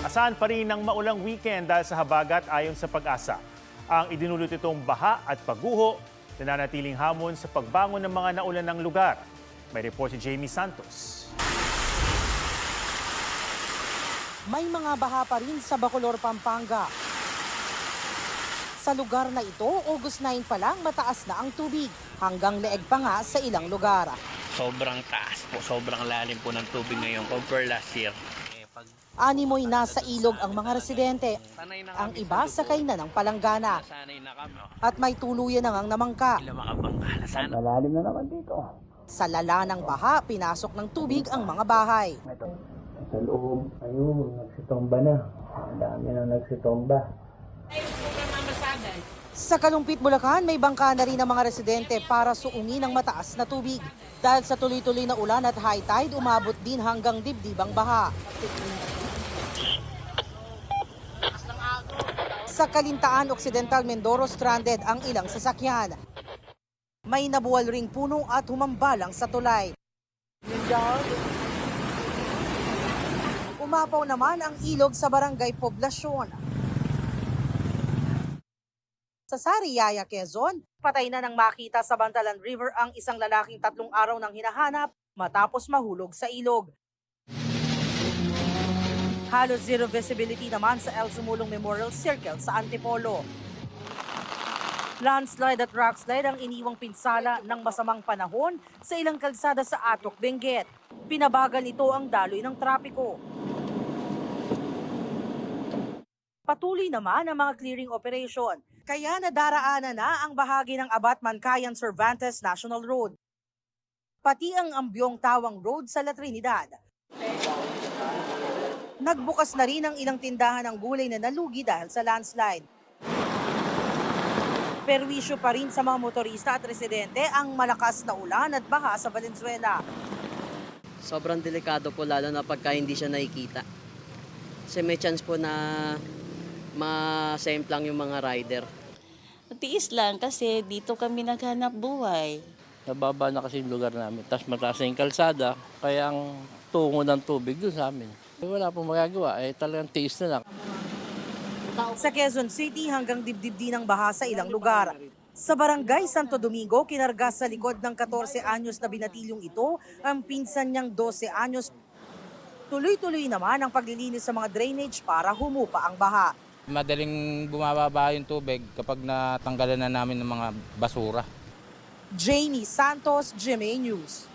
Asahan pa rin ng maulang weekend dahil sa habagat ayon sa Pag-asa. Ang idinulot itong baha at pagguho, nananatiling hamon sa pagbangon ng mga naulan lugar. May report si Jamie Santos. May mga baha pa rin sa Bacolor, Pampanga. Sa lugar na ito, August 9 pa lang mataas na ang tubig. Hanggang leeg pa nga sa ilang lugar. Sobrang taas po, sobrang lalim po ng tubig ngayon compare last year. Animoy nasa ilog ang mga residente. Ang iba sakay na ng palanggana. Sanay na kami. At may tuluyan na ngang namangka. Malalim na naman dito. Sa lala ng baha, pinasok ng tubig ang mga bahay. Sa loob, ayun, nagsitomba na. Ang dami na nagsitomba. Sa Kalumpit, Bulacan, may bangka na rin ang mga residente para suungin ang mataas na tubig. Dahil sa tuloy-tuloy na ulan at high tide, umabot din hanggang dibdibang baha. Sa Kalintaan, Occidental Mindoro, stranded ang ilang sasakyan. May nabuwal ring puno at humambalang sa tulay. Umapaw naman ang ilog sa Barangay Poblasyon. Sa Sariaya, Quezon, patay na nang makita sa Bantalan River ang isang lalaking 3 araw nang hinahanap matapos mahulog sa ilog. Halos zero visibility naman sa El Sumulong Memorial Circle sa Antipolo. Landslide at rockslide ang iniwang pinsala ng masamang panahon sa ilang kalsada sa Atok, Benguet. Pinabagal nito ang daloy ng trapiko. Patuloy naman ang mga clearing operation, kaya nadaraanan na ang bahagi ng Abat-Mancayan Cervantes National Road. Pati ang Ambyong Tawang Road sa La Trinidad. Nagbukas na rin ang ilang tindahan ng gulay na nalugi dahil sa landslide. Perwisyo pa rin sa mga motorista at residente ang malakas na ulan at baha sa Valenzuela. Sobrang delikado po lalo na pagka hindi siya nakikita. Kasi may chance po na ma-semplang yung mga rider. Tiis lang kasi dito kami naghanap buhay. Nababa na kasi yung lugar namin. Tapos mataas na yung kalsada, kaya ang tungo ng tubig doon sa amin. Wala pong magagawa, talagang tiis na lang. Sa Quezon City hanggang dibdib din ang baha sa ilang lugar. Sa Barangay Santo Domingo, kinarga sa likod ng 14 anyos na binatilyong ito ang pinsan niyang 12 anyos. Tuloy-tuloy naman ang paglilinis sa mga drainage para humupa ang baha. Madaling bumababa yung tubig kapag natanggalan na namin ng mga basura. Jamie Santos, GMA News.